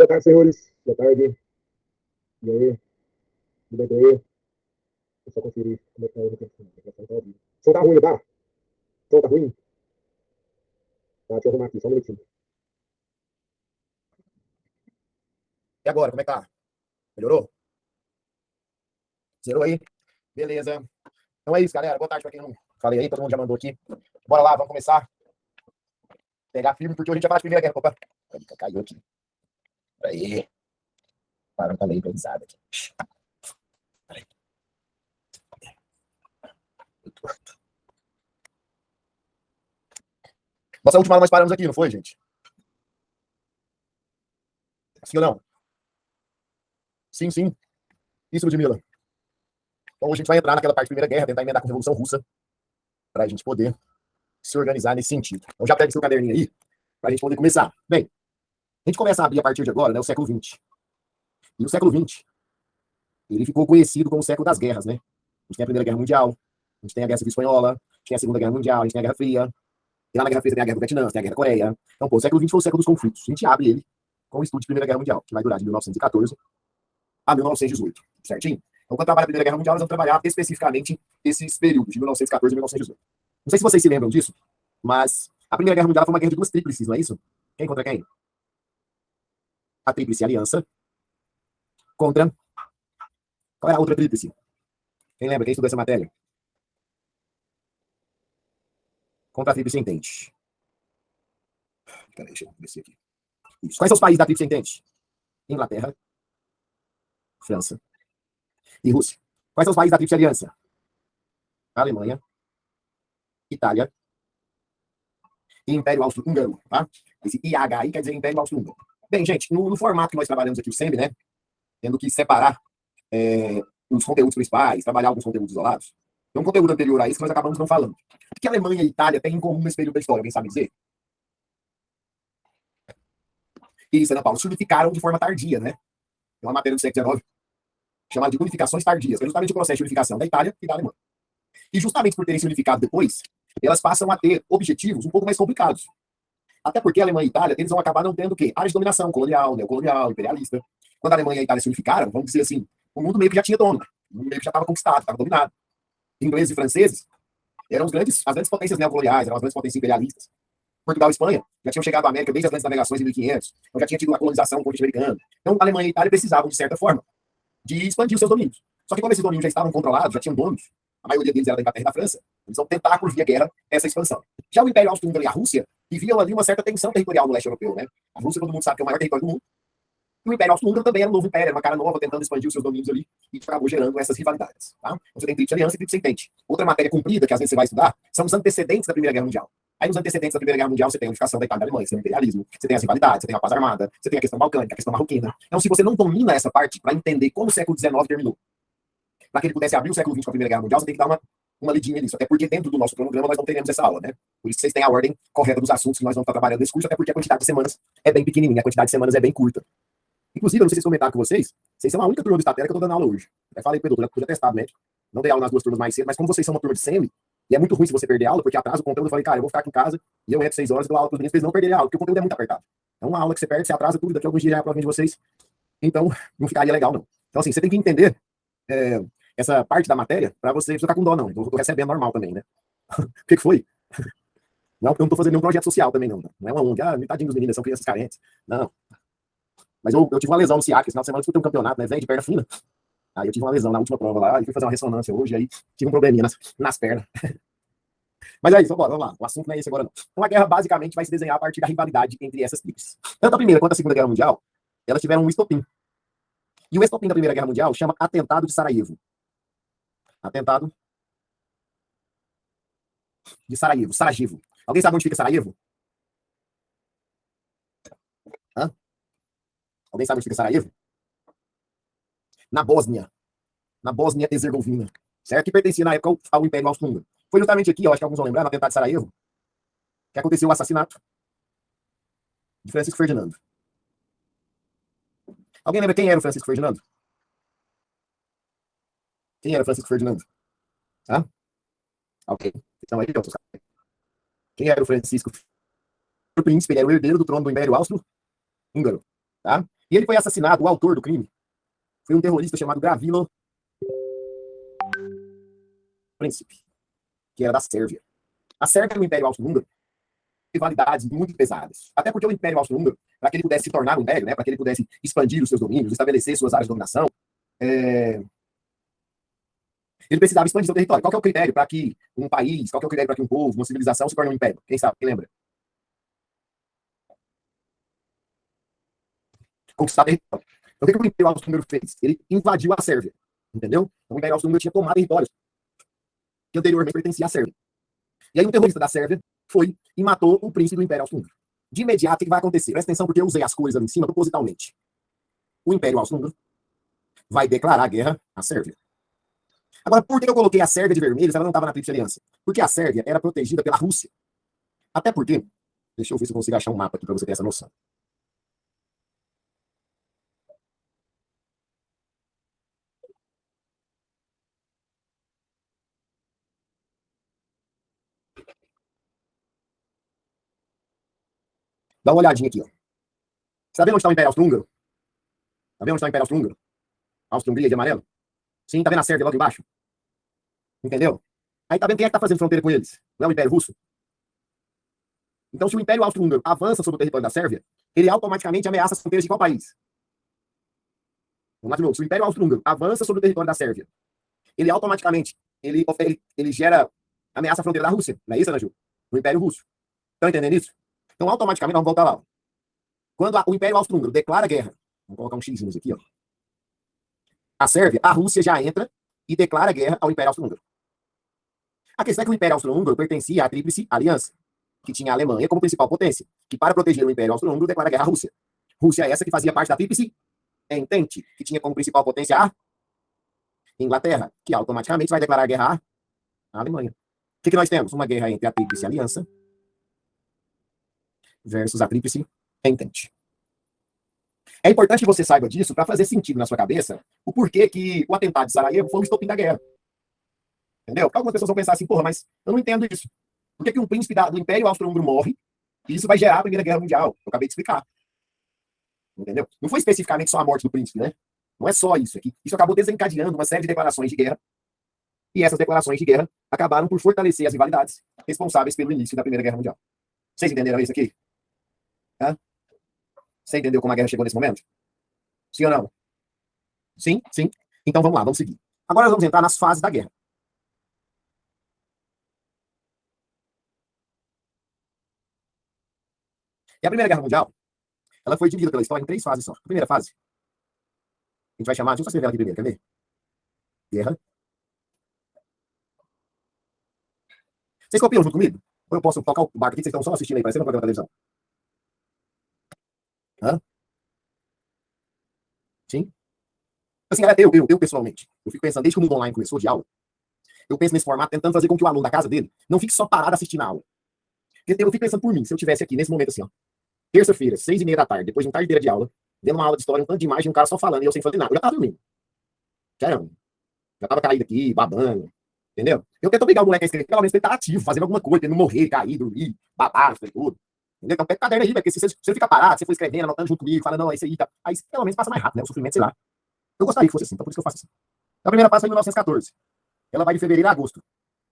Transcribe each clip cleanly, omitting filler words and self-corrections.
Boa tarde, senhores. Boa tarde. E aí? Tudo bem com aí? Deixa eu só conferir como é que tá o microfone. O microfone tá ao vivo. O som tá ruim, tá? O som tá ruim? Tá, deixa eu arrumar aqui, só um minutinho. E agora, como é que tá? Melhorou? Zerou aí? Beleza. Então é isso, galera. Boa tarde pra quem não falei aí, todo mundo já mandou aqui. Bora lá, vamos começar. Pegar firme, porque hoje a gente vai falar de Primeira Guerra. Opa, caiu aqui. Aí. Para, tá meio improvisado aqui. Peraí. Nossa última aula nós paramos aqui, não foi, gente? Sim ou não? Sim, sim. Isso, Ludmilla. Então hoje a gente vai entrar naquela parte da Primeira Guerra, tentar emendar com a Revolução Russa, para a gente poder se organizar nesse sentido. Então já pega seu caderninho aí, para a gente poder começar. Bem, a gente começa a abrir a partir de agora, né, o século XX. E o século XX, ele ficou conhecido como o século das guerras, né? A gente tem a Primeira Guerra Mundial, a gente tem a Guerra Civil Espanhola, a gente tem a Segunda Guerra Mundial, a gente tem a Guerra Fria, e lá na Guerra Fria tem a Guerra do Vietnã, tem a Guerra da Coreia. Então, pô, o século XX foi o século dos conflitos. A gente abre ele com o estudo de Primeira Guerra Mundial, que vai durar de 1914 a 1918, certinho? Então, quando trabalha a Primeira Guerra Mundial, nós vamos trabalhar especificamente esses períodos, de 1914 a 1918. Não sei se vocês se lembram disso, mas a Primeira Guerra Mundial foi uma guerra de duas tríplices, não é isso? Quem contra quem? A Tríplice Aliança contra... Qual era a outra tríplice? Quem lembra? Quem estudou essa matéria? Contra a Tríplice Entente. Peraí, deixa eu descer aqui. Isso. Quais são os países da Tríplice Entente? Inglaterra, França e Rússia. Quais são os países da Tríplice Aliança? Alemanha, Itália e Império Austro-Húngaro, tá? Esse IH aí quer dizer Império Austro-Húngaro. Bem, gente, no formato que nós trabalhamos aqui, o SEMI, né? Tendo que separar os conteúdos principais, trabalhar alguns conteúdos isolados. Tem um conteúdo anterior a isso que nós acabamos não falando. O que a Alemanha e a Itália têm em comum nesse período da história? Alguém sabe dizer? Isso, Ana Paula, se unificaram de forma tardia, né? Tem uma matéria do século XIX chamada de unificações tardias, que é justamente o processo de unificação da Itália e da Alemanha. E justamente por terem se unificado depois, elas passam a ter objetivos um pouco mais complicados. Até porque a Alemanha e a Itália, eles vão acabar não tendo o quê? Áreas de dominação colonial, neocolonial, imperialista. Quando a Alemanha e a Itália se unificaram, vamos dizer assim, o mundo meio que já tinha dono. O mundo meio que já estava conquistado, estava dominado. Ingleses e franceses eram as grandes potências neocoloniais, eram as grandes potências imperialistas. Portugal e Espanha já tinham chegado à América desde as grandes navegações em 1500, então já tinha tido a colonização no continente americano. Então, a Alemanha e a Itália precisavam, de certa forma, de expandir os seus domínios. Só que como esses domínios já estavam controlados, já tinham donos, a maioria deles era da Inglaterra e da França, eles vão tentar, por via guerra, essa expansão. Já o Império Austro-Húngaro e a Rússia viviam ali uma certa tensão territorial no leste europeu, né? A Rússia, todo mundo sabe que é o maior território do mundo, e o Império Austro-Húngaro também era um novo império, era uma cara nova, tentando expandir os seus domínios ali, e acabou gerando essas rivalidades. Tá? Você tem Tríplice Aliança e Tríplice Entente. Outra matéria cumprida, que às vezes você vai estudar, são os antecedentes da Primeira Guerra Mundial. Aí nos antecedentes da Primeira Guerra Mundial você tem a unificação da Itália e da Alemanha, você tem o imperialismo, você tem as rivalidades, você tem a paz armada, você tem a questão balcânica, a questão marroquina. Então, se você não domina essa parte para entender como o século XIX terminou, para que ele pudesse abrir o século XX com a Primeira Guerra Mundial, você tem que dar uma lidinha nisso. Até porque dentro do nosso cronograma nós não teremos essa aula, né? Por isso que vocês têm a ordem correta dos assuntos que nós vamos estar trabalhando nesse curso, até porque a quantidade de semanas é bem pequenininha, a quantidade de semanas é bem curta. Inclusive, eu não sei se vocês comentaram com vocês são a única turma do Estatera que eu tô dando aula hoje. Até falei pro Edu, já testado médico. Não dei aula nas duas turmas mais cedo, mas como vocês são uma turma de semi, e é muito ruim se você perder aula, porque atrasa o conteúdo, eu falei, cara, eu vou ficar aqui em casa, e eu entro 6 horas e dou aula pros meninos pra eles não perderem aula, porque o conteúdo é muito apertado. É uma aula que você perde, você atrasa tudo, daqui a alguns dias já é a prova de vocês. Então, não ficaria legal, não. Então, assim, você tem que entender essa parte da matéria pra você não ficar com dó, não. Então, eu tô recebendo normal também, né? O que foi? Não, porque eu não tô fazendo nenhum projeto social também, não. Não é uma ONG, tadinho dos meninos, são crianças carentes. Não. Mas eu tive uma lesão no ciático, esse final de semana eu disputei um campeonato, né, velho, de perna fina. Aí eu tive uma lesão na última prova lá, e fui fazer uma ressonância hoje, aí tive um probleminha nas pernas. Mas é isso, vamos lá. O assunto não é esse agora, não. Então a guerra basicamente vai se desenhar a partir da rivalidade entre essas tribos. Tanto a Primeira quanto a Segunda Guerra Mundial, elas tiveram um estopim. E o estopim da Primeira Guerra Mundial chama Atentado de Sarajevo. Atentado de Sarajevo. Sarajevo. Alguém sabe onde fica Sarajevo? Hã? Alguém sabe onde fica Sarajevo? Na Bósnia. Na Bósnia-Herzegovina. Certo? Que pertencia na época ao Império Austro-Húngaro. Foi justamente aqui, eu acho que alguns vão lembrar, no atentado de Sarajevo, que aconteceu o assassinato de Francisco Ferdinando. Alguém lembra quem era o Francisco Ferdinando? Quem era o Francisco Ferdinando? Hã? Ok. Então aí, quem era o Francisco? O príncipe, ele era o herdeiro do trono do Império Austro-Húngaro. Tá? E ele foi assassinado, o autor do crime foi um terrorista chamado Gavrilo Princip, que era da Sérvia. A Sérvia e o Império Austro-Húngaro têm rivalidades muito pesadas. Até porque o Império Austro-Húngaro, para que ele pudesse se tornar um império, né, para que ele pudesse expandir os seus domínios, estabelecer suas áreas de dominação, ele precisava expandir seu território. Qual que é o critério para que um país, qual que é o critério para que um povo, uma civilização se torne um império? Quem sabe? Quem lembra? Conquistar território. Então, o que o Império Austro-Húngaro fez? Ele invadiu a Sérvia, entendeu? Então, o Império Austro-Húngaro tinha tomado territórios que anteriormente pertencia à Sérvia. E aí um terrorista da Sérvia foi e matou o príncipe do Império Austro-Húngaro. De imediato, o que vai acontecer? Presta atenção, porque eu usei as cores ali em cima propositalmente. O Império Austro-Húngaro vai declarar guerra à Sérvia. Agora, por que eu coloquei a Sérvia de vermelho se ela não estava na Tríplice Aliança? Porque a Sérvia era protegida pela Rússia. Até porque, deixa eu ver se eu consigo achar um mapa aqui para você ter essa noção. Dá uma olhadinha aqui, ó. Tá vendo onde está o Império Austro-Húngaro? Tá vendo onde está o Império Austro-Húngaro? Áustria-Hungria de amarelo? Sim, tá vendo a Sérvia lá embaixo? Entendeu? Aí tá vendo quem é que tá fazendo fronteira com eles? Não é o Império Russo? Então, se o Império Austro-Húngaro avança sobre o território da Sérvia, ele automaticamente ameaça as fronteiras de qual país? Vamos lá de novo. Se o Império Austro-Húngaro avança sobre o território da Sérvia, ele automaticamente ele gera ameaça à fronteira da Rússia. Não é isso, Ana Ju? O Império Russo. Estão entendendo isso? Então, automaticamente, nós vamos voltar lá. Quando o Império Austro-Húngaro declara guerra, vamos colocar um X aqui, ó. A Sérvia, a Rússia já entra e declara guerra ao Império Austro-Húngaro. A questão é que o Império Austro-Húngaro pertencia à Tríplice Aliança, que tinha a Alemanha como principal potência, que para proteger o Império Austro-Húngaro declara guerra à Rússia. Rússia essa que fazia parte da Tríplice Entente, que tinha como principal potência a Inglaterra, que automaticamente vai declarar guerra à Alemanha. O que nós temos? Uma guerra entre a Tríplice Aliança versus a Tríplice Entente. É importante que você saiba disso para fazer sentido na sua cabeça o porquê que o atentado de Sarajevo foi o estopim da guerra. Entendeu? Porque algumas pessoas vão pensar assim, porra, mas eu não entendo isso. Por que um príncipe do Império Austro-Húngaro morre e isso vai gerar a Primeira Guerra Mundial? Eu acabei de explicar. Entendeu? Não foi especificamente só a morte do príncipe, né? Não é só isso aqui. Isso acabou desencadeando uma série de declarações de guerra. E essas declarações de guerra acabaram por fortalecer as rivalidades responsáveis pelo início da Primeira Guerra Mundial. Vocês entenderam isso aqui? Hã? Você entendeu como a guerra chegou nesse momento? Sim ou não? Sim? Sim? Então vamos lá, vamos seguir. Agora nós vamos entrar nas fases da guerra. E a Primeira Guerra Mundial, ela foi dividida pela história em 3 fases só. A primeira fase, a gente vai chamar, deixa eu só escrever ela aqui primeiro, quer ver? Guerra. Vocês copiam junto comigo? Ou eu posso tocar o barco aqui, vocês estão só assistindo aí, parecendo um programa de televisão? Hã? Sim? Assim, eu pessoalmente, eu fico pensando, desde que o mundo online começou de aula, eu penso nesse formato, tentando fazer com que o aluno da casa dele não fique só parado assistindo a aula. Porque eu fico pensando por mim, se eu tivesse aqui nesse momento assim, ó, terça-feira, 6:30 da tarde, depois de uma tarde inteira de aula, vendo uma aula de história, um tanto de imagem, um cara só falando e eu sem fazer nada, eu já tava dormindo. Caramba. Já tava caído aqui, babando. Entendeu? Eu tento obrigar o moleque a escrever, pelo menos ele tá ativo, fazendo alguma coisa, ele não morrer, cair, dormir, babar, fazer tudo. Entendeu? Então pega o caderno aí, porque se você ficar parado, você for escrevendo, anotando junto comigo, falando, não, é isso aí, tá. Aí pelo menos passa mais rápido, né? O sofrimento, sei lá. Eu gostaria que fosse assim, então por isso que eu faço assim. A primeira fase foi em 1914. Ela vai de fevereiro a agosto.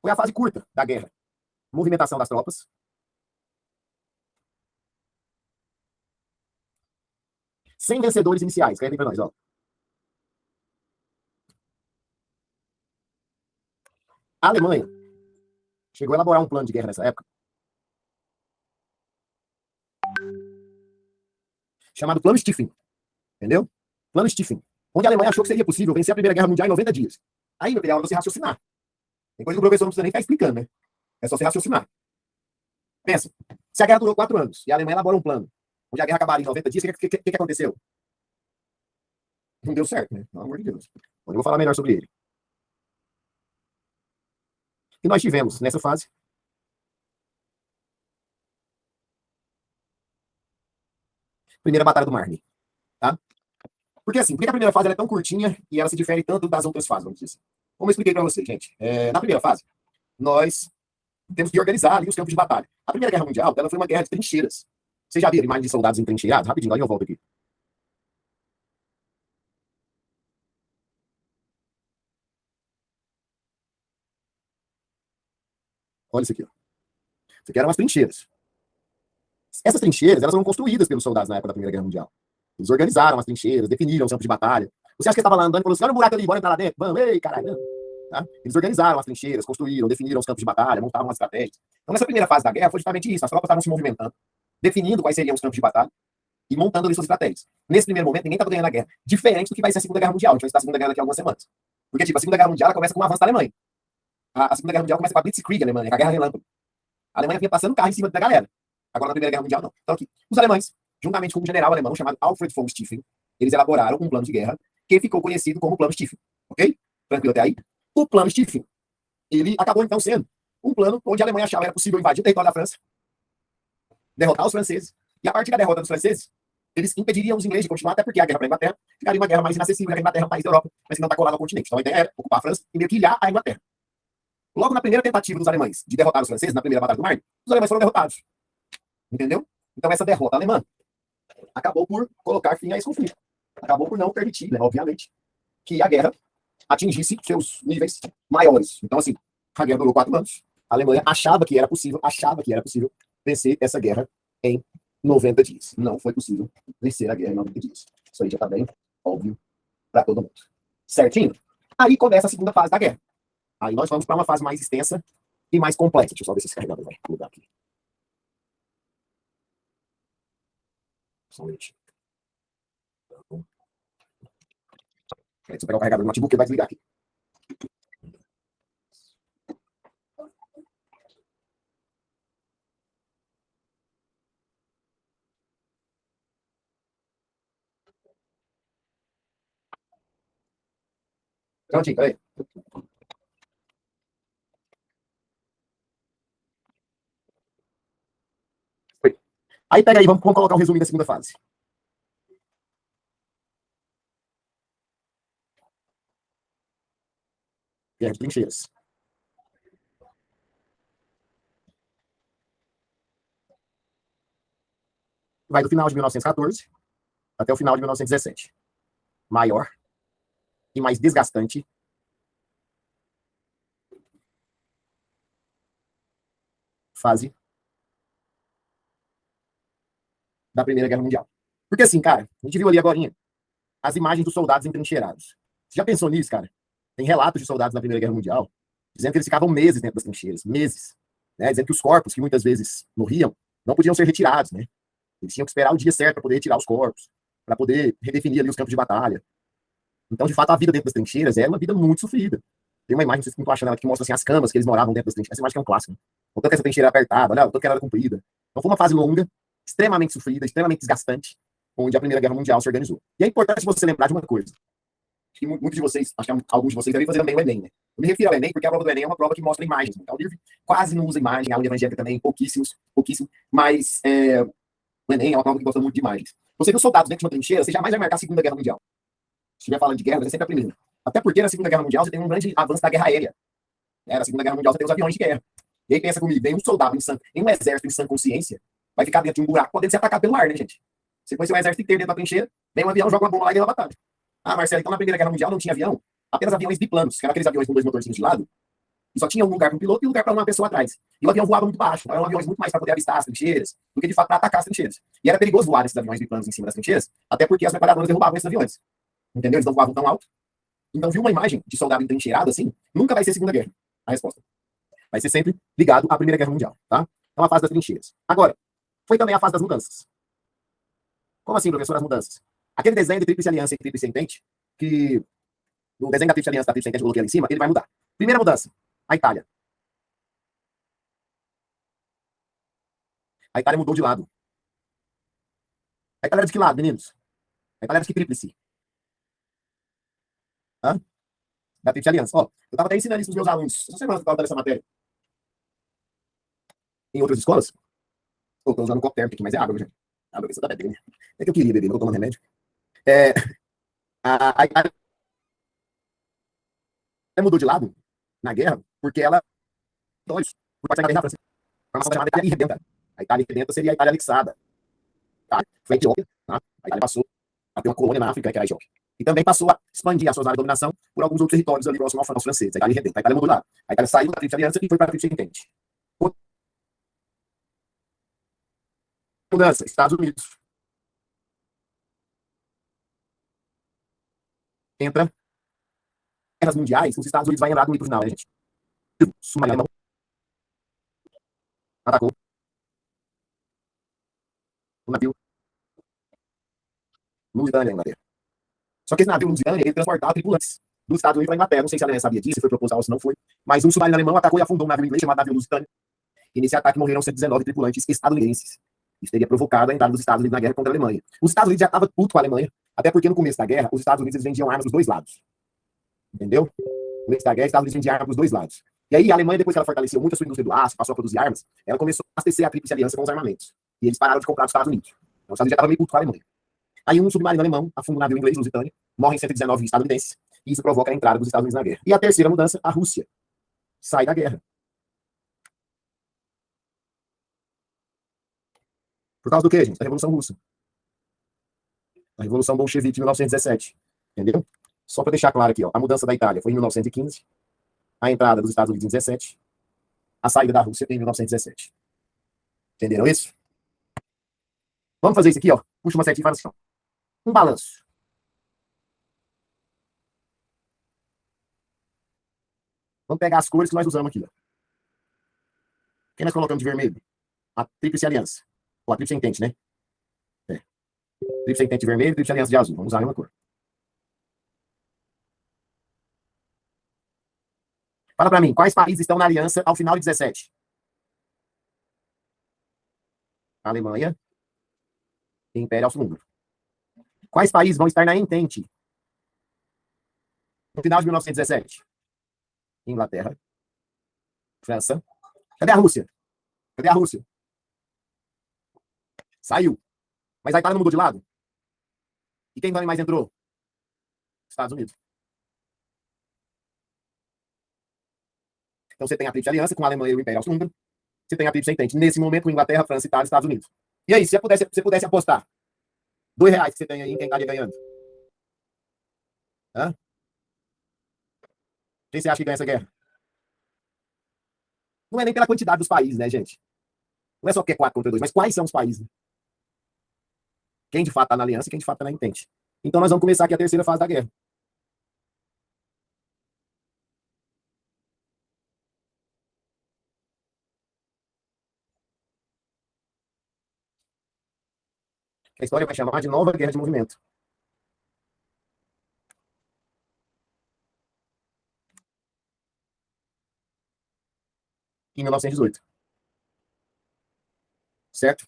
Foi a fase curta da guerra. Movimentação das tropas. Sem vencedores iniciais. Escreve pra nós, ó. A Alemanha chegou a elaborar um plano de guerra nessa época, chamado Plano Stiefel. Entendeu? Plano Stiefel. Onde a Alemanha achou que seria possível vencer a Primeira Guerra Mundial em 90 dias. Aí, meu filho, é hora de você raciocinar. Tem coisa que o professor não precisa nem ficar explicando, né? É só você raciocinar. Pensa, se a guerra durou 4 anos e a Alemanha elaborou um plano onde a guerra acabaria em 90 dias, o que aconteceu? Não deu certo, né? Pelo amor de Deus. Eu vou falar melhor sobre ele. E nós tivemos, nessa fase, a primeira Batalha do Marne. Tá? Porque assim, por que a primeira fase ela é tão curtinha e ela se difere tanto das outras fases, vamos dizer assim? Como eu expliquei para vocês, gente. Na primeira fase, nós temos que organizar ali os campos de batalha. A Primeira Guerra Mundial, ela foi uma guerra de trincheiras. Vocês já viram imagem de soldados entrincheirados? Rapidinho, aí eu volto aqui. Olha isso aqui, ó. Isso aqui eram as trincheiras. Essas trincheiras, elas foram construídas pelos soldados na época da Primeira Guerra Mundial. Eles organizaram as trincheiras, definiram os campos de batalha. Você acha que estava lá andando e falou assim, olha o buraco ali, bora entrar lá dentro? Vamos, ei, caralho. Tá? Eles organizaram as trincheiras, construíram, definiram os campos de batalha, montavam as estratégias. Então, nessa primeira fase da guerra, foi justamente isso. As tropas estavam se movimentando, definindo quais seriam os campos de batalha e montando ali suas estratégias. Nesse primeiro momento, ninguém estava ganhando a guerra. Diferente do que vai ser a Segunda Guerra Mundial. A gente vai estar a Segunda Guerra daqui a algumas semanas. Porque, tipo, a Segunda Guerra Mundial ela começa com o avanço da Alemanha. A Segunda Guerra Mundial começa com a Blitzkrieg Alemanha, com a Guerra Relâmpago. A Alemanha vinha passando carro em cima da galera. Agora, na Primeira Guerra Mundial, não. Então, aqui, os alemães, juntamente com um general alemão chamado Alfred von Stieffen, eles elaboraram um plano de guerra que ficou conhecido como Plano Stieffen. Ok? Tranquilo até aí? O Plano Stieffen, ele acabou, então, sendo um plano onde a Alemanha achava que era possível invadir o território da França, derrotar os franceses, e a partir da derrota dos franceses, eles impediriam os ingleses de continuar, até porque a guerra para a Inglaterra ficaria uma guerra mais inacessível, a Inglaterra é um país da Europa, mas que não está colado ao continente. Então, a ideia era ocupar a França e meio que ilhar a Inglaterra. Logo na primeira tentativa dos alemães de derrotar os franceses, na primeira Batalha do Marne, os alemães foram derrotados. Entendeu? Então, essa derrota alemã acabou por colocar fim a esse conflito. Acabou por não permitir, né, obviamente, que a guerra atingisse seus níveis maiores. Então, assim, a guerra durou 4 anos. A Alemanha achava que era possível vencer essa guerra em 90 dias. Não foi possível vencer a guerra em 90 dias. Isso aí já está bem óbvio para todo mundo. Certinho? Aí começa a segunda fase da guerra. Aí nós vamos para uma fase mais extensa e mais complexa. Deixa eu só ver se esse carregador vai mudar aqui. Só um minutinho. Deixa eu pegar o carregador do notebook, ele vai desligar aqui. Prontinho, peraí. Foi. Aí pega aí, vamos colocar um resumo da segunda fase. Guerra de trincheiras. Vai do final de 1914 até o final de 1917. Maior e mais desgastante fase da Primeira Guerra Mundial. Porque assim, cara, a gente viu ali agora as imagens dos soldados entrincheirados. Você já pensou nisso, cara? Tem relatos de soldados na Primeira Guerra Mundial dizendo que eles ficavam meses dentro das trincheiras, meses. Né? Dizendo que os corpos, que muitas vezes morriam, não podiam ser retirados, né? Eles tinham que esperar o dia certo para poder retirar os corpos, para poder redefinir ali os campos de batalha. Então, de fato, a vida dentro das trincheiras é uma vida muito sofrida. Tem uma imagem, não sei se não estou achando ela, que mostra assim, as camas que eles moravam dentro das trincheiras. Essa imagem que é um clássico. Né? O tanto que essa trincheira era apertada, olha, o tanto que ela era comprida. Então, foi uma fase longa, extremamente sofrida, extremamente desgastante, onde a Primeira Guerra Mundial se organizou. E é importante você lembrar de uma coisa, que muitos de vocês, acho que alguns de vocês devem fazer também o Enem, né? Eu me refiro ao Enem porque a prova do Enem é uma prova que mostra imagens. Então, o livro quase não usa imagem, a aula evangélica também, pouquíssimo, mas o Enem é uma prova que gosta muito de imagens. Você viu soldados dentro de uma trincheira, você jamais vai marcar a Segunda Guerra Mundial. Se estiver falando de guerra, é sempre a primeira. Até porque na Segunda Guerra Mundial você tem um grande avanço da guerra aérea. Na Segunda Guerra Mundial você tem os aviões de guerra. E aí pensa comigo, vem um soldado em um exército em sã consciência, vai ficar dentro de um buraco podendo ser atacado pelo ar, né, gente? Você conhece o exército inteiro dentro da trincheira, vem um avião, joga uma bomba lá e ganha uma batalha. Ah, Marcelo, então na Primeira Guerra Mundial não tinha avião? Apenas aviões biplanos, que eram aqueles aviões com 2 motorzinhos de lado, e só tinha um lugar para um piloto e um lugar para uma pessoa atrás. E o avião voava muito baixo, então eram aviões muito mais para poder avistar as trincheiras do que de fato para atacar as trincheiras. E era perigoso voar esses aviões biplanos em cima das trincheiras, até porque as metralhadoras derrubavam esses aviões. Entendeu? Eles não voavam tão alto. Então, viu uma imagem de soldado entrincheirado assim, nunca vai ser Segunda Guerra. A resposta vai ser sempre ligado à Primeira Guerra Mundial, tá? Então, a fase das trincheiras. Agora, foi também a fase das mudanças. Como assim, professor, as mudanças? Aquele desenho de Tríplice Aliança e Tríplice Entente, que o desenho da Tríplice Aliança da Tríplice Entente que eu coloquei ali em cima, ele vai mudar. Primeira mudança, a Itália. A Itália mudou de lado. A Itália era de que lado, meninos? A Itália era de que tríplice? Hã? Da Tríplice Aliança. Ó, eu estava até ensinando isso para os meus alunos. Essa semana que eu estava dando essa matéria. Em outras escolas. Eu estou usando um copo térmico aqui, mas é água, gente. Água que você tá bebendo. É que eu queria beber, não estou tomando remédio. A Itália mudou de lado na guerra porque ela por parte da guerra da França. Uma chamada Itália Irredenta. A Itália Irredenta seria a Itália anexada. Tá? Foi a Etiópia. Tá? A Itália passou a ter uma colônia na África, que era a Etiópia. E também passou a expandir as suas áreas de dominação por alguns outros territórios ali próximos aos franceses. A Itália Irredenta. A Itália mudou de lado. A Itália saiu da Tríplice Aliança e foi para a Tríplice Entente. Mudança, Estados Unidos. Entra guerras mundiais, os Estados Unidos vai entrar no mito final, né, gente? Submarino atacou o navio Lusitânia, Inglaterra. Só que esse navio Lusitânia, ele transportava tripulantes dos Estados Unidos para a Inglaterra. Não sei se a Alemanha sabia disso, se foi proposital ou se não foi. Mas um submarino alemão atacou e afundou um navio inglês chamado navio Lusitânia. E nesse ataque morreram 119 tripulantes estadunidenses. Isso teria provocado a entrada dos Estados Unidos na guerra contra a Alemanha. Os Estados Unidos já estavam puto com a Alemanha, até porque no começo da guerra, os Estados Unidos eles vendiam armas dos dois lados. Entendeu? No começo da guerra, os Estados Unidos vendiam armas dos dois lados. E aí a Alemanha, depois que ela fortaleceu muito a sua indústria do aço, passou a produzir armas, ela começou a abastecer a Tríplice Aliança com os armamentos. E eles pararam de comprar dos Estados Unidos. Então os Estados Unidos já estavam meio puto com a Alemanha. Aí um submarino alemão afunda um navio inglês, Lusitânia, morrem 119 estadunidenses, e isso provoca a entrada dos Estados Unidos na guerra. E a terceira mudança, a Rússia sai da guerra. Por causa do quê, gente? Da Revolução Russa. A Revolução Bolchevique de 1917. Entendeu? Só para deixar claro aqui, ó, a mudança da Itália foi em 1915, a entrada dos Estados Unidos em 17, a saída da Rússia em 1917. Entenderam isso? Vamos fazer isso aqui, ó. Puxa uma setinha e faz assim, ó. Um balanço. Vamos pegar as cores que nós usamos aqui, ó. Quem nós colocamos de vermelho? A Tríplice Aliança. Ou a Tríplice Entente, né? É. Tríplice Entente de vermelho e Tríplice Aliança de azul. Vamos usar a mesma cor. Fala para mim, quais países estão na aliança ao final de 17? Alemanha e Império Austro-Húngaro. Quais países vão estar na Entente no final de 1917? Inglaterra, França. Cadê a Rússia? Cadê a Rússia? Saiu. Mas a Itália não mudou de lado? E quem mais entrou? Estados Unidos. Então você tem a Tríplice Aliança com a Alemanha e o Império Austro-Húngaro. Você tem a Tríplice Entente, nesse momento, com Inglaterra, França, Itália e Estados Unidos. E aí, se você pudesse apostar R$ 2 que você tem aí, quem estaria ganhando? Hã? Quem você acha que ganha essa guerra? Não é nem pela quantidade dos países, né, gente? Não é só porque é 4 contra 2, mas quais são os países? Quem de fato está na aliança e quem de fato está na Entente. Então nós vamos começar aqui a terceira fase da guerra. A história vai chamar de Nova Guerra de Movimento. Em 1918. Certo?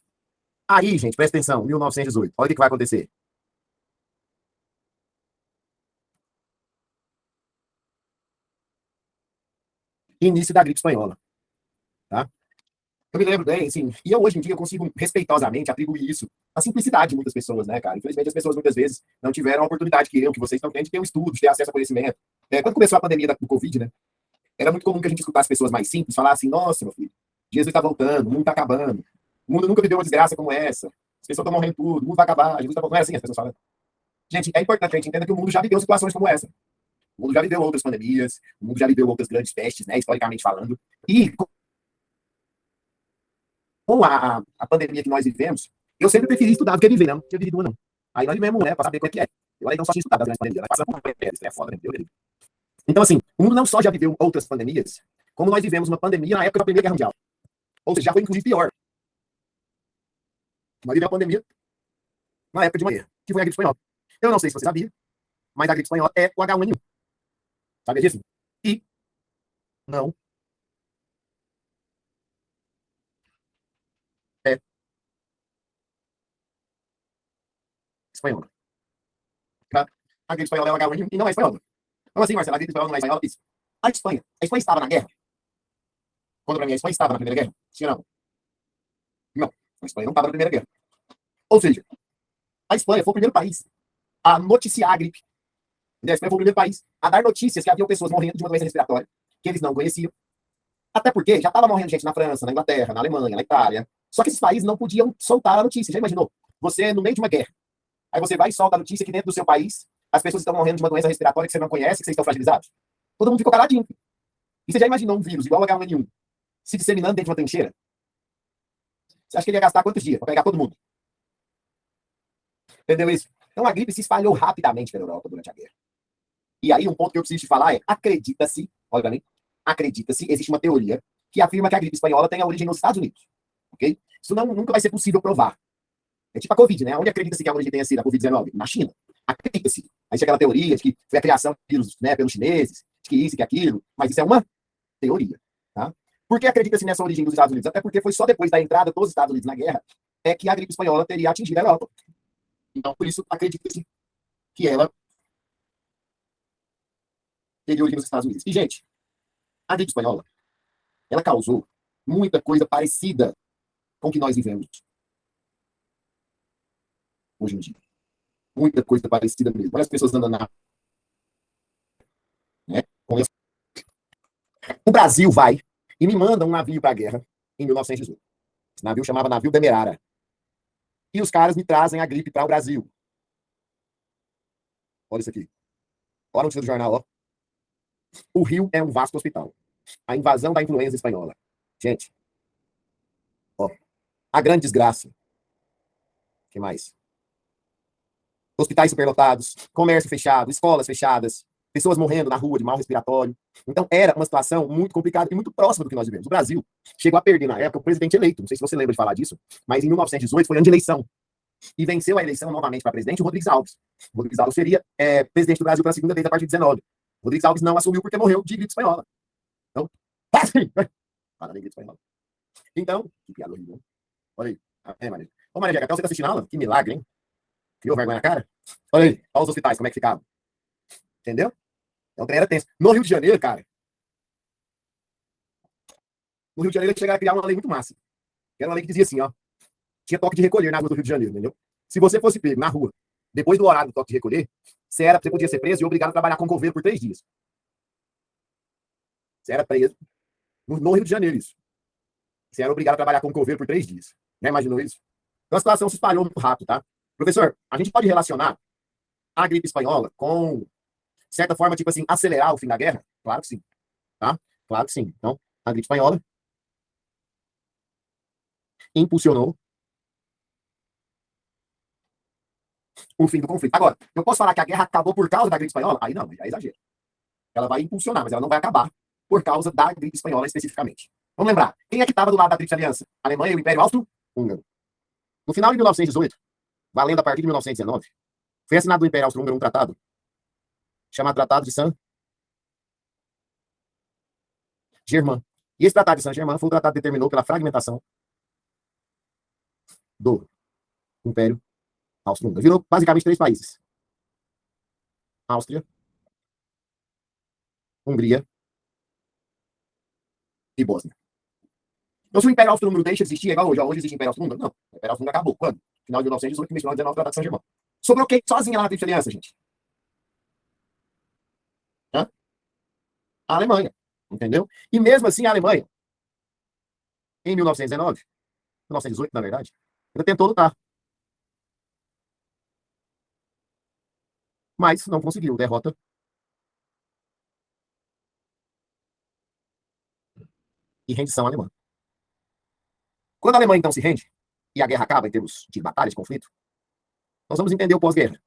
Aí, gente, presta atenção, 1918. Olha o que vai acontecer. Início da gripe espanhola. Tá? Eu me lembro bem, assim, e eu hoje em dia eu consigo respeitosamente atribuir isso à simplicidade de muitas pessoas, né, cara? Infelizmente as pessoas muitas vezes não tiveram a oportunidade que vocês estão tendo de ter um estudo, de ter acesso a conhecimento. Quando começou a pandemia do Covid, né, era muito comum que a gente escutasse pessoas mais simples falar assim, nossa, meu filho, Jesus está voltando, o mundo está acabando, o mundo nunca viveu uma desgraça como essa, as pessoas estão morrendo tudo, o mundo vai acabar, Jesus está voltando. Não é assim, as pessoas falam. Gente, é importante que a gente entenda que o mundo já viveu situações como essa. O mundo já viveu outras pandemias, o mundo já viveu outras grandes pestes, né, historicamente falando. E com a pandemia que nós vivemos, eu sempre preferi estudar do que viver, né? Não tinha vivido uma, não. Aí nós vivemos, né, para saber como é que é. Eu aí não só tinha estudado a grande pandemia, nós passamos por isso é foda, né? Então, assim, o mundo não só já viveu outras pandemias, como nós vivemos uma pandemia na época da Primeira Guerra Mundial. Ou seja, já foi inclusive pior. Nós vivemos a pandemia na época de uma guerra, que foi a gripe espanhola. Eu não sei se você sabia, mas a gripe espanhola é o H1N1. Sabia disso? E não é espanhola. Tá? A gripe espanhola é o H1N1 e não é espanhola. Como assim, Marcelo? A gripe espanhola não é espanhola? Isso. A Espanha estava na guerra? Conta pra mim, a Espanha estava na Primeira Guerra? Sim ou não? Não. A Espanha não estava na Primeira Guerra. Ou seja, a Espanha foi o primeiro país a noticiar a gripe. A Espanha foi o primeiro país a dar notícias que haviam pessoas morrendo de uma doença respiratória que eles não conheciam. Até porque já estava morrendo gente na França, na Inglaterra, na Alemanha, na Itália. Só que esses países não podiam soltar a notícia. Já imaginou? Você, no meio de uma guerra, aí você vai e solta a notícia que dentro do seu país as pessoas estão morrendo de uma doença respiratória que você não conhece, que vocês estão fragilizados. Todo mundo ficou caladinho. E você já imaginou um vírus igual o H1N1 se disseminando dentro de uma trincheira? Você acha que ele ia gastar quantos dias para pegar todo mundo? Entendeu isso? Então a gripe se espalhou rapidamente pela Europa durante a guerra. E aí um ponto que eu preciso te falar é, acredita-se, olha pra mim, acredita-se, existe uma teoria que afirma que a gripe espanhola tem a origem nos Estados Unidos. Ok? Isso nunca vai ser possível provar. É tipo a Covid, né? Onde acredita-se que a origem tenha sido a Covid-19? Na China. Acredita-se. Aí tinha aquela teoria de que foi a criação do vírus, né, pelos chineses, de que isso e que aquilo, mas isso é uma teoria. Tá? Por que acredita-se nessa origem dos Estados Unidos? Até porque foi só depois da entrada dos Estados Unidos na guerra é que a gripe espanhola teria atingido a Europa. Então, por isso, acredita-se que ela teria origem nos Estados Unidos. E, gente, a gripe espanhola, ela causou muita coisa parecida com o que nós vivemos hoje em dia. Muita coisa parecida mesmo. Olha as pessoas andando na... Né, o Brasil vai e me manda um navio para a guerra em 1918. Esse navio chamava Navio Demerara. E os caras me trazem a gripe para o Brasil. Olha isso aqui. Olha a notícia do jornal, ó. O Rio é um vasto hospital. A invasão da influenza espanhola. Gente, ó. A grande desgraça. O que mais? Hospitais superlotados, comércio fechado, escolas fechadas, pessoas morrendo na rua de mal respiratório. Então, era uma situação muito complicada e muito próxima do que nós vivemos. O Brasil chegou a perder, na época, o presidente eleito. Não sei se você lembra de falar disso, mas em 1918 foi ano de eleição. E venceu a eleição novamente para presidente o Rodrigues Alves. O Rodrigues Alves seria presidente do Brasil pela segunda vez a partir de 19. O Rodrigues Alves não assumiu porque morreu de gripe espanhola. Então, fala de gripe espanhola. Então, que piada horrível. Olha aí. Maria. Ô, Maria Jaca, até você tá assistindo a aula? Que milagre, hein? Criou vergonha na cara? Olha aí, olha os hospitais, como é que ficavam. Entendeu? Então, o trem era tenso. No Rio de Janeiro, cara, no Rio de Janeiro, eles chegaram a criar uma lei muito massa. Era uma lei que dizia assim, ó, tinha toque de recolher na rua do Rio de Janeiro, entendeu? Se você fosse pego na rua, depois do horário do toque de recolher, você podia ser preso e obrigado a trabalhar com coveiro por 3 dias. Você era preso no Rio de Janeiro, isso. Você era obrigado a trabalhar com coveiro por 3 dias. Já imaginou isso? Então a situação se espalhou muito rápido, tá? Professor, a gente pode relacionar a gripe espanhola com, de certa forma, tipo assim, acelerar o fim da guerra? Claro que sim, tá? Claro que sim. Então, a gripe espanhola impulsionou o fim do conflito. Agora, eu posso falar que a guerra acabou por causa da gripe espanhola? Aí não, já é exagero. Ela vai impulsionar, mas ela não vai acabar por causa da gripe espanhola especificamente. Vamos lembrar, quem é que estava do lado da Tríplice Aliança? A Alemanha e o Império Austro-Húngaro. No final de 1918, valendo a partir de 1919, foi assinado no Império Austro-Húngaro um tratado chamado Tratado de Saint-Germain. E esse Tratado de Saint-Germain foi o tratado que determinou pela fragmentação do Império Austro-Húngaro. Virou basicamente 3 países: Áustria, Hungria e Bósnia. Então, se o Império Austro-Húngaro deixa de existir, é igual hoje. Hoje existe o Império Austro-Húngaro? Não. O Império Austro-Húngaro acabou. Quando? Final de 1918, começou em 1919, o Tratado de Saint-Germain. Sobrou quem sozinha lá na Tríplice Aliança, gente? Hã? A Alemanha. Entendeu? E mesmo assim, a Alemanha, em 1919, 1918, na verdade, ainda tentou lutar. Mas não conseguiu. Derrota e rendição alemã. Quando a Alemanha, então, se rende, e a guerra acaba em termos de batalha, de conflito, nós vamos entender o pós-guerra.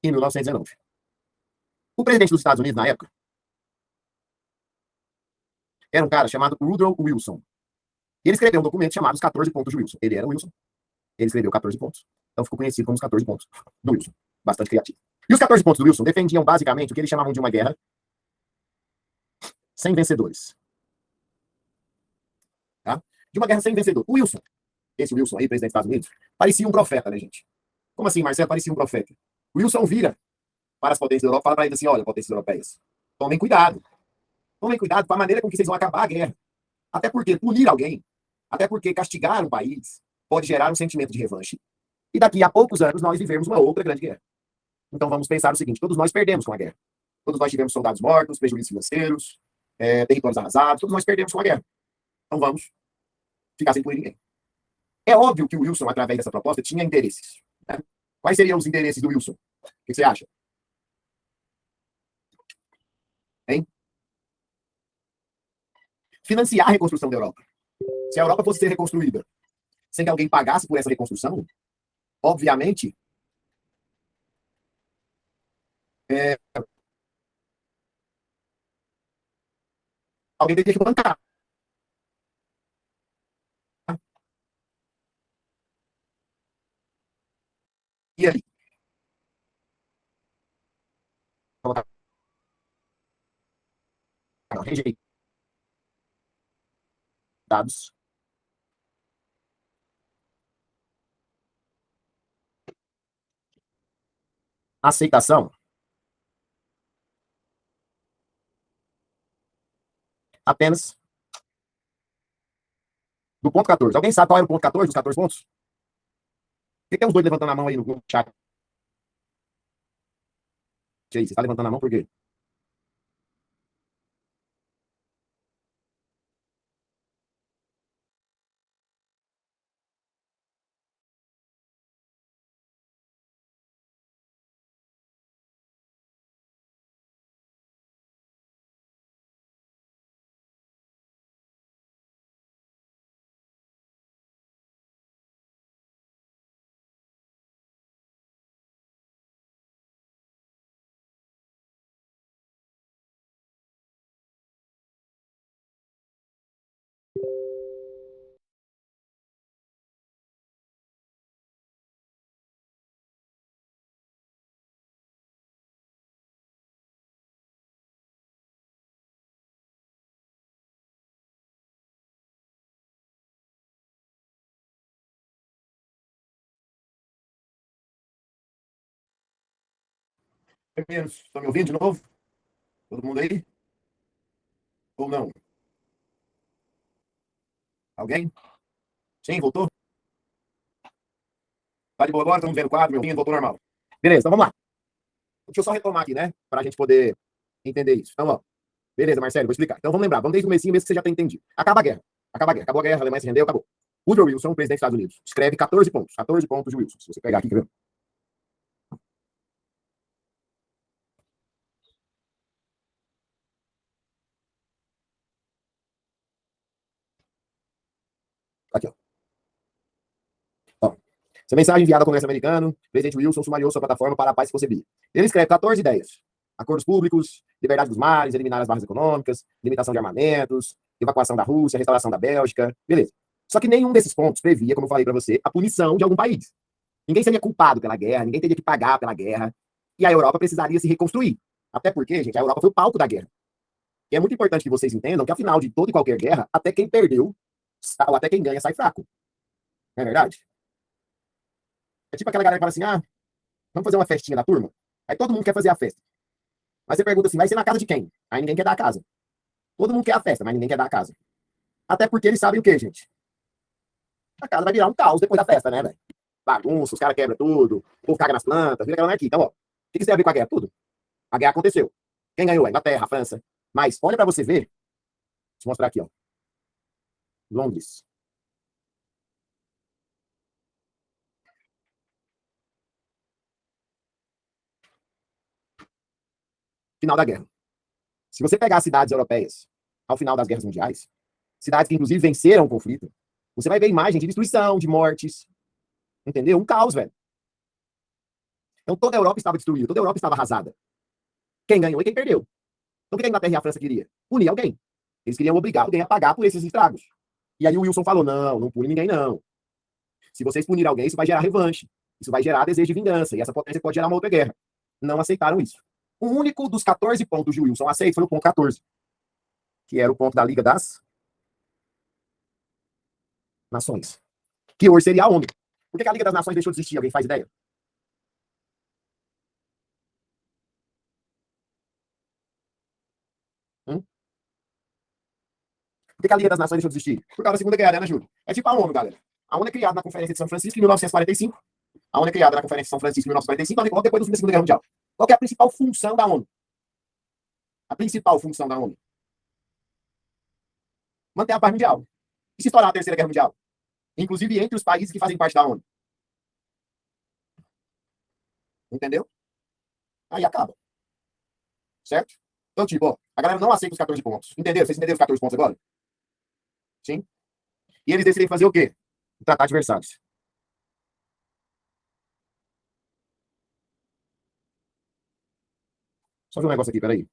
Em 1919. O presidente dos Estados Unidos, na época, era um cara chamado Woodrow Wilson. E ele escreveu um documento chamado Os 14 Pontos de Wilson. Ele era o Wilson. Ele escreveu 14 pontos. Então ficou conhecido como os 14 pontos do Wilson. Bastante criativo. E os 14 pontos do Wilson defendiam basicamente o que eles chamavam de uma guerra sem vencedores. Tá? De uma guerra sem vencedor. O Wilson, esse Wilson aí, presidente dos Estados Unidos, parecia um profeta, né, gente? Como assim, Marcelo? Parecia um profeta. O Wilson vira para as potências da Europa e fala para eles assim: olha, potências europeias, tomem cuidado. Tomem cuidado com a maneira com que vocês vão acabar a guerra. Até porque punir alguém, até porque castigar um país, pode gerar um sentimento de revanche. E daqui a poucos anos nós vivemos uma outra grande guerra. Então vamos pensar o seguinte: todos nós perdemos com a guerra. Todos nós tivemos soldados mortos, prejuízos financeiros, territórios arrasados, todos nós perdemos com a guerra. Então vamos ficar sem punir ninguém. É óbvio que o Wilson, através dessa proposta, tinha interesses. Né? Quais seriam os interesses do Wilson? O que você acha? Hein? Financiar a reconstrução da Europa. Se a Europa fosse ser reconstruída sem que alguém pagasse por essa reconstrução, obviamente, é, alguém teria que bancar. E aí? Rejeitados. Aceitação apenas do ponto 14. Alguém sabe qual era o ponto 14 dos 14 pontos? Por que tem uns dois levantando a mão aí no chat? Você está levantando a mão por quê? Estão me ouvindo de novo? Todo mundo aí? Ou não? Alguém? Sim, voltou? Tá de boa agora? Estamos vendo o quadro, me ouvindo, voltou normal. Beleza, então vamos lá. Deixa eu só retomar aqui, né? Para a gente poder entender isso. Então, ó. Beleza, Marcelo, vou explicar. Então vamos lembrar, vamos desde o comecinho, mesmo que você já tenha entendido. Acaba a guerra. Acaba a guerra. Acabou a guerra, a Alemanha se rendeu, acabou. Woodrow Wilson, presidente dos Estados Unidos, escreve 14 pontos. 14 pontos de Wilson. Se você pegar aqui, quer ver? Aqui, ó. Ó. Essa mensagem enviada ao Congresso americano, presidente Wilson sumariou sua plataforma para a paz que concebia. Ele escreve 14 ideias. Acordos públicos, liberdade dos mares, eliminar as barras econômicas, limitação de armamentos, evacuação da Rússia, restauração da Bélgica, beleza. Só que nenhum desses pontos previa, como eu falei para você, a punição de algum país. Ninguém seria culpado pela guerra, ninguém teria que pagar pela guerra, e a Europa precisaria se reconstruir. Até porque, gente, a Europa foi o palco da guerra. E é muito importante que vocês entendam que, afinal de toda e qualquer guerra, até quem perdeu, ou até quem ganha, sai fraco. Não é verdade? É tipo aquela galera que fala assim, ah, vamos fazer uma festinha da turma? Aí todo mundo quer fazer a festa. Mas você pergunta assim, vai ser na casa de quem? Aí ninguém quer dar a casa. Todo mundo quer a festa, mas ninguém quer dar a casa. Até porque eles sabem o quê, gente? A casa vai virar um caos depois da festa, né, velho? Bagunça, os caras quebram tudo, o povo caga nas plantas, vira aquela anarquia. Então, ó, o que isso tem a ver com a guerra? Tudo. A guerra aconteceu. Quem ganhou? A Inglaterra, a França. Mas olha para você ver, deixa eu mostrar aqui, ó. Londres. Final da guerra. Se você pegar as cidades europeias ao final das guerras mundiais, cidades que inclusive venceram o conflito, você vai ver imagens de destruição, de mortes, entendeu? Um caos, velho. Então toda a Europa estava destruída, toda a Europa estava arrasada. Quem ganhou e quem perdeu. Então o que a Inglaterra e a França queriam? Punir alguém. Eles queriam obrigar alguém a pagar por esses estragos. E aí o Wilson falou: não, não pune ninguém, não. Se vocês punirem alguém, isso vai gerar revanche. Isso vai gerar desejo de vingança. E essa potência pode gerar uma outra guerra. Não aceitaram isso. O único dos 14 pontos de Wilson aceito foi o ponto 14, que era o ponto da Liga das Nações. Que hoje seria a ONU. Por que a Liga das Nações deixou de existir? Alguém faz ideia? Hum? Por que a Liga das Nações deixou de existir? Por causa da Segunda Guerra, né, Júlio? É tipo a ONU, galera. A ONU é criada na Conferência de São Francisco em 1945. A ONU é criada na Conferência de São Francisco em 1945, logo depois do fim da Segunda Guerra Mundial. Qual é a principal função da ONU? A principal função da ONU? Manter a paz mundial. E se estourar a Terceira Guerra Mundial? Inclusive entre os países que fazem parte da ONU. Entendeu? Aí acaba. Certo? Então, tipo, ó, a galera não aceita os 14 pontos. Entendeu? Vocês entenderam os 14 pontos agora? Sim? E eles decidem fazer o quê? O Tratado de Versalhes. Só ver um negócio aqui, peraí.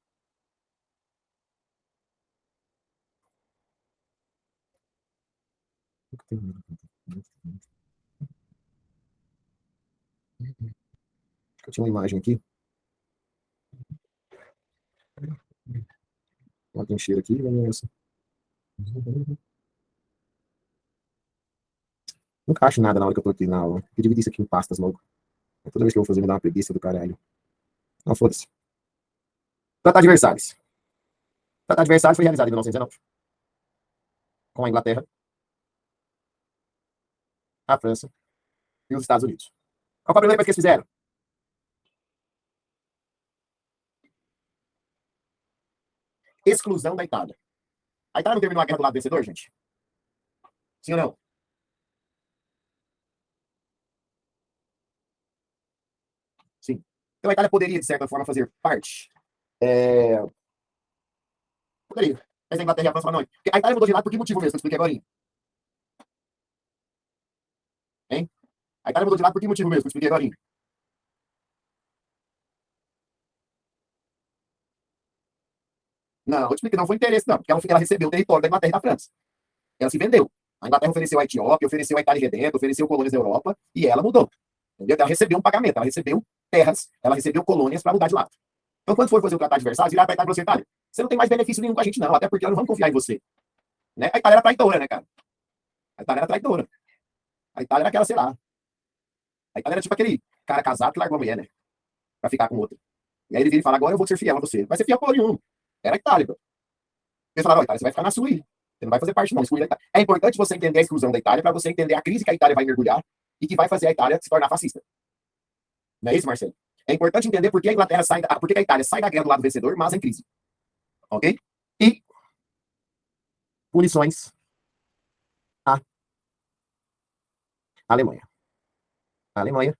Eu tinha uma imagem aqui. Ó, tem um cheiro aqui. Nunca acho nada na hora que eu tô aqui na aula. Eu dividi isso aqui em pastas logo. Toda vez que eu vou fazer, me dá uma preguiça do caralho. Não, foda-se. Tratado de Versalhes. O Tratado de Versalhes foi realizado em 1919 com a Inglaterra, a França e os Estados Unidos. Qual foi a primeira coisa que eles fizeram? Exclusão da Itália. A Itália não terminou a guerra do lado vencedor, gente? Sim ou não? Sim. Então a Itália poderia, de certa forma, fazer parte. É... Poderia. Mas a Inglaterra e a França falaram, não. A Itália mudou de lado por que motivo mesmo? Eu expliquei agora. Hein? A Itália mudou de lado por que motivo mesmo? Eu expliquei agora. Não, eu te expliquei, não foi interesse, não. Porque ela recebeu o território da Inglaterra e da França. Ela se vendeu. A Inglaterra ofereceu a Etiópia, ofereceu a Itália Redenta, ofereceu colônias da Europa e ela mudou. Entendeu? Ela recebeu um pagamento, ela recebeu terras, ela recebeu colônias para mudar de lado. Então, quando for fazer o Tratado de Versalhes, virar para a Itália e você, Itália, você não tem mais benefício nenhum com a gente, não, até porque nós não vamos confiar em você. Né? A Itália era traidora, né, cara? A Itália era traidora. A Itália era aquela, sei lá. A Itália era tipo aquele cara casado que largou a mulher, né? Pra ficar com outra. E aí ele vira e fala: agora eu vou ser fiel a você. Vai ser fiel por nenhum. Era a Itália, bro. Eles falaram: Itália, você vai ficar na sua ilha. Você não vai fazer parte, não. Excluir a Itália. É importante você entender a exclusão da Itália para você entender a crise que a Itália vai mergulhar e que vai fazer a Itália se tornar fascista. Não é isso, Marcelo? É importante entender por que a Inglaterra sai por que a Itália sai da guerra do lado vencedor, mas em crise. Ok? E punições à Alemanha. A Alemanha,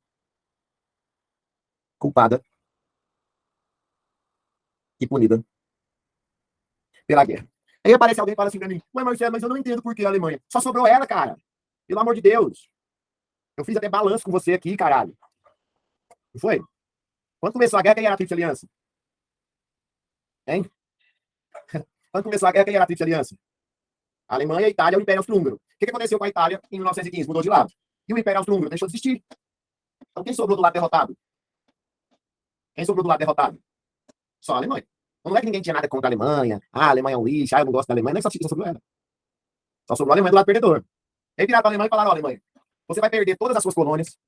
culpada e punida pela guerra. Aí aparece alguém e fala assim pra mim: ué, Marcelo, mas eu não entendo por que a Alemanha. Só sobrou ela, cara. Pelo amor de Deus. Eu fiz até balanço com você aqui, caralho. Não foi? Quando começou a guerra, quem era a Tríplice Aliança? Hein? Quando começou a guerra, quem era a Tríplice Aliança? A Alemanha, a Itália e o Império Austro-Húngaro. O que aconteceu com a Itália em 1915? Mudou de lado. E o Império Austro-Húngaro deixou de existir. Então quem sobrou do lado derrotado? Quem sobrou do lado derrotado? Só a Alemanha. Não é que ninguém tinha nada contra a Alemanha. Ah, a Alemanha é um lixo. Ah, eu não gosto da Alemanha. Não é só sobrou ela. Só sobrou a Alemanha do lado perdedor. Aí viraram para a Alemanha e falaram: ó, Alemanha, você vai perder todas as suas colônias.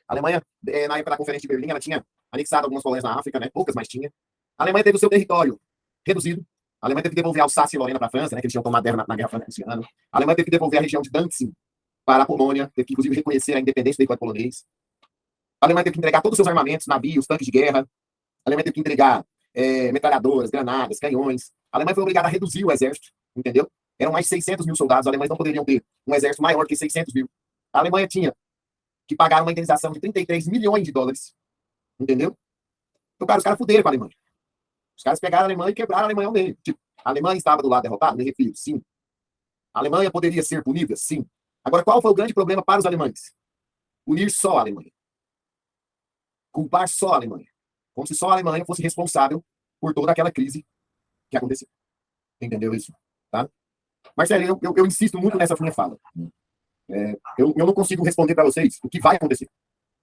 A Alemanha, na época da Conferência de Berlim, ela tinha anexado algumas colônias na África, né? Poucas, mas tinha. A Alemanha teve o seu território reduzido. A Alemanha teve que devolver Alsácia e Lorena para a França, né? Que eles tinham tomado na Guerra Franco-Prussiana. A Alemanha teve que devolver a região de Danzig para a Polônia. Teve que, inclusive, reconhecer a independência do território polonês. A Alemanha teve que entregar todos os seus armamentos, navios, tanques de guerra. A Alemanha teve que entregar metralhadoras, granadas, canhões. A Alemanha foi obrigada a reduzir o exército, entendeu? Eram mais 600 mil soldados. Os alemães não poderiam ter um exército maior que 600 mil. A Alemanha tinha que pagar uma indenização de 33 milhões de dólares, entendeu? Então, cara, os caras fuderam com a Alemanha. Os caras pegaram a Alemanha e quebraram a Alemanha ao meio. Tipo, a Alemanha estava do lado derrotado? Me refiro, sim. A Alemanha poderia ser punida? Sim. Agora, qual foi o grande problema para os alemães? Unir só a Alemanha. Culpar só a Alemanha. Como se só a Alemanha fosse responsável por toda aquela crise que aconteceu. Entendeu isso? Tá? Marcelo, eu insisto muito nessa minha fala. Eu não consigo responder para vocês o que vai acontecer.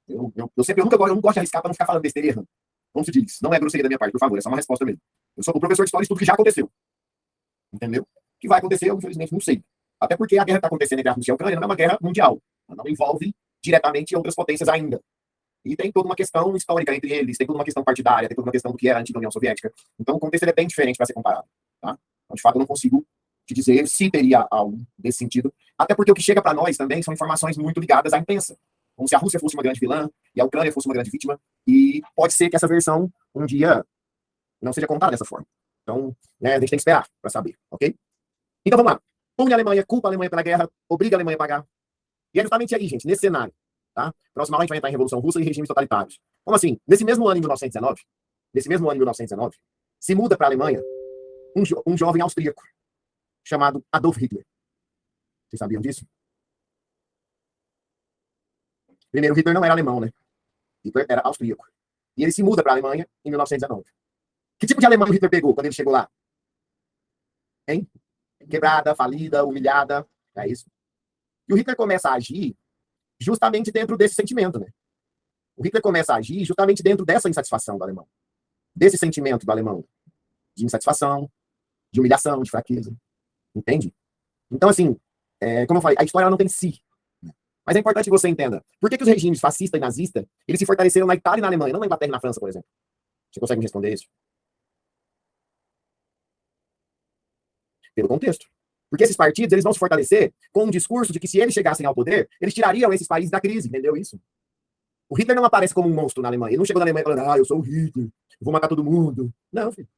Eu nunca eu não gosto de arriscar para não ficar falando besteira errando. Como se diz, não é grosseria da minha parte, por favor, é só uma resposta mesmo. Eu sou o professor de história e estudo que já aconteceu. Entendeu? O que vai acontecer, eu infelizmente não sei. Até porque a guerra que está acontecendo entre a Rússia e a Ucrânia não é uma guerra mundial. Ela não envolve diretamente outras potências ainda. E tem toda uma questão histórica entre eles, tem toda uma questão partidária, tem toda uma questão do que era a antiga União Soviética. Então o contexto é bem diferente para ser comparado. Tá? Então, de fato, eu não consigo te dizer se teria algo desse sentido. Até porque o que chega para nós também são informações muito ligadas à imprensa. Como se a Rússia fosse uma grande vilã e a Ucrânia fosse uma grande vítima. E pode ser que essa versão um dia não seja contada dessa forma. Então, né, a gente tem que esperar para saber, ok? Então vamos lá. Pune a Alemanha, culpa a Alemanha pela guerra, obriga a Alemanha a pagar. E é justamente aí, gente, nesse cenário. Tá? Próximo aula a gente vai entrar em Revolução Russa e regimes totalitários. Como assim? Nesse mesmo ano, em 1919, se muda para a Alemanha um jovem austríaco chamado Adolf Hitler. Vocês sabiam disso? Primeiro, Hitler não era alemão, né? Hitler era austríaco. E ele se muda para a Alemanha em 1919. Que tipo de alemão o Hitler pegou quando ele chegou lá? Hein? Quebrada, falida, humilhada. É isso. E o Hitler começa a agir justamente dentro desse sentimento, né? O Hitler começa a agir justamente dentro dessa insatisfação do alemão. Desse sentimento do alemão de insatisfação, de humilhação, de fraqueza. Entende? Então, assim, como eu falei, a história ela não tem si. Mas é importante que você entenda. Por que os regimes fascista e nazista, eles se fortaleceram na Itália e na Alemanha, não na Inglaterra e na França, por exemplo? Você consegue me responder isso? Pelo contexto. Porque esses partidos, eles vão se fortalecer com um discurso de que se eles chegassem ao poder, eles tirariam esses países da crise, entendeu isso? O Hitler não aparece como um monstro na Alemanha. Ele não chegou na Alemanha falando, eu sou o Hitler, vou matar todo mundo. Não, filho.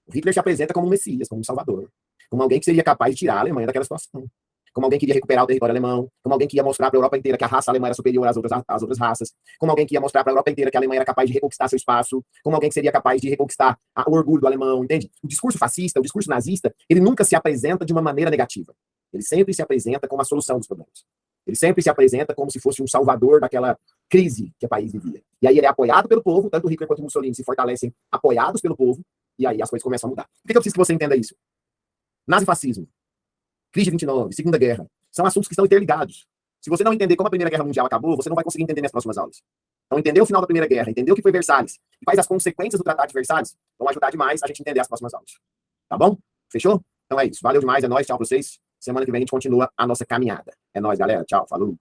O Hitler se apresenta como um messias, como um salvador. Como alguém que seria capaz de tirar a Alemanha daquela situação. Como alguém que iria recuperar o território alemão. Como alguém que ia mostrar para a Europa inteira que a raça alemã era superior às outras raças. Como alguém que ia mostrar para a Europa inteira que a Alemanha era capaz de reconquistar seu espaço. Como alguém que seria capaz de reconquistar o orgulho do alemão, entende? O discurso fascista, o discurso nazista, ele nunca se apresenta de uma maneira negativa. Ele sempre se apresenta como a solução dos problemas. Ele sempre se apresenta como se fosse um salvador daquela crise que o país vivia. E aí ele é apoiado pelo povo, tanto Hitler quanto Mussolini se fortalecem apoiados pelo povo, e aí as coisas começam a mudar. Por que eu preciso que você entenda isso? Nazifascismo, crise de 29, Segunda Guerra, são assuntos que estão interligados. Se você não entender como a Primeira Guerra Mundial acabou, você não vai conseguir entender nas próximas aulas. Então, entender o final da Primeira Guerra, entender o que foi Versalhes, e quais as consequências do Tratado de Versalhes, vão ajudar demais a gente entender as próximas aulas. Tá bom? Fechou? Então é isso. Valeu demais, é nóis, tchau pra vocês. Semana que vem a gente continua a nossa caminhada. É nóis, galera. Tchau, falou.